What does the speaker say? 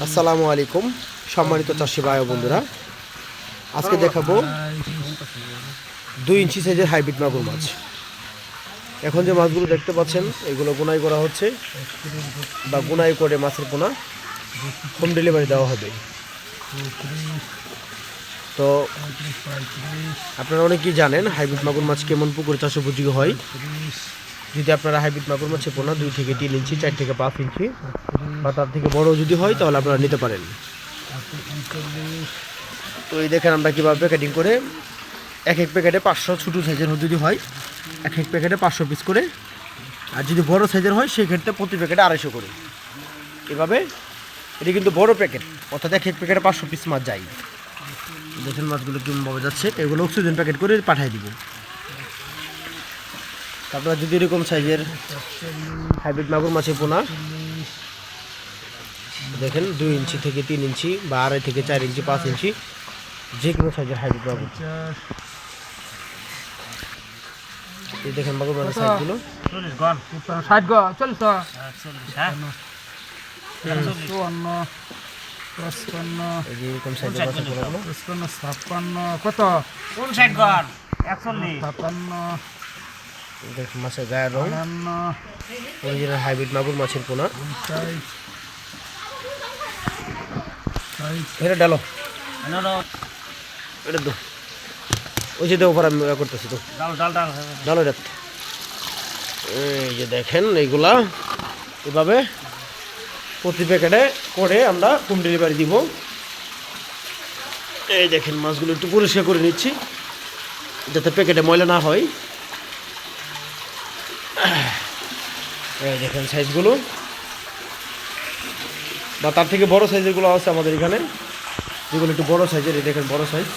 আসসালামু আলাইকুম সম্মানিত চাষি ভাই ও বন্ধুরা, আজকে দেখাবো 2 ইঞ্চি সাইজের হাইব্রিড মাগুর মাছ। এখন যে মাছগুলো দেখতে পাচ্ছেন এগুলো গুনাই করা হচ্ছে বা গুনাই করে মাছের পোনা হোম ডেলিভারি দেওয়া হবে। তো আপনারা অনেকেই জানেন হাইব্রিড মাগুর মাছ কেমন পুকুরে চাষ উপযোগী হয়। যদি আপনারা হাইব্রিড মাগুর মাছের পোনা 2 থেকে 3 ইঞ্চি 4 থেকে 5 ইঞ্চি বা তার থেকে বড় যদি হয় তাহলে আপনারা নিতে পারেন। তো এই দেখেন আমরা কীভাবে প্যাকেটিং করে এক প্যাকেটে 500 ছোটো সাইজের যদি হয় এক প্যাকেটে 500 পিস করে, আর যদি বড় সাইজের হয় সেক্ষেত্রে প্রতি প্যাকেটে 250 করে। এভাবে এটি কিন্তু বড় প্যাকেট, অর্থাৎ এক প্যাকেটে 500 পিস মাছ যায়। দেখেন মাছগুলো কেমনভাবে যাচ্ছে, এগুলো অক্সিজেন প্যাকেট করে পাঠিয়ে দিব। আপনারা যদি এরকম সাইজের হাইব্রিড মাগুর মাছের পোনা দেখেন 2 ইঞ্চি থেকে 3 ইঞ্চি বা 2.5 থেকে 4 ইঞ্চি 5 ইঞ্চি যে কোনো সাইজের হাইব্রিড মাগুর, এই দেখেন মাগুর মাছের সাইজগুলো এরকম সাইজের মাছের পোনাগুলো। দেখেন মাছের গায়ের রং অরিজিনাল হাইব্রিড মাগুর মাছের পোনা। এটা ডালো এটা দো ওই যে উপর আমি করতেছি তো ডালো এটা। এই যে দেখেন এইগুলা এভাবে প্রতি প্যাকেটে করে আমরা হোম ডেলিভারি দিব। এই দেখেন মাছগুলো একটু পরিষ্কার করে নিচ্ছি যাতে প্যাকেটে ময়লা না হয়। এই দেখেন সাইজগুলো বা তার থেকে বড় সাইজেরগুলো আছে আমাদের এখানে, যেগুলো একটু বড় সাইজের। এই দেখেন বড় সাইজ।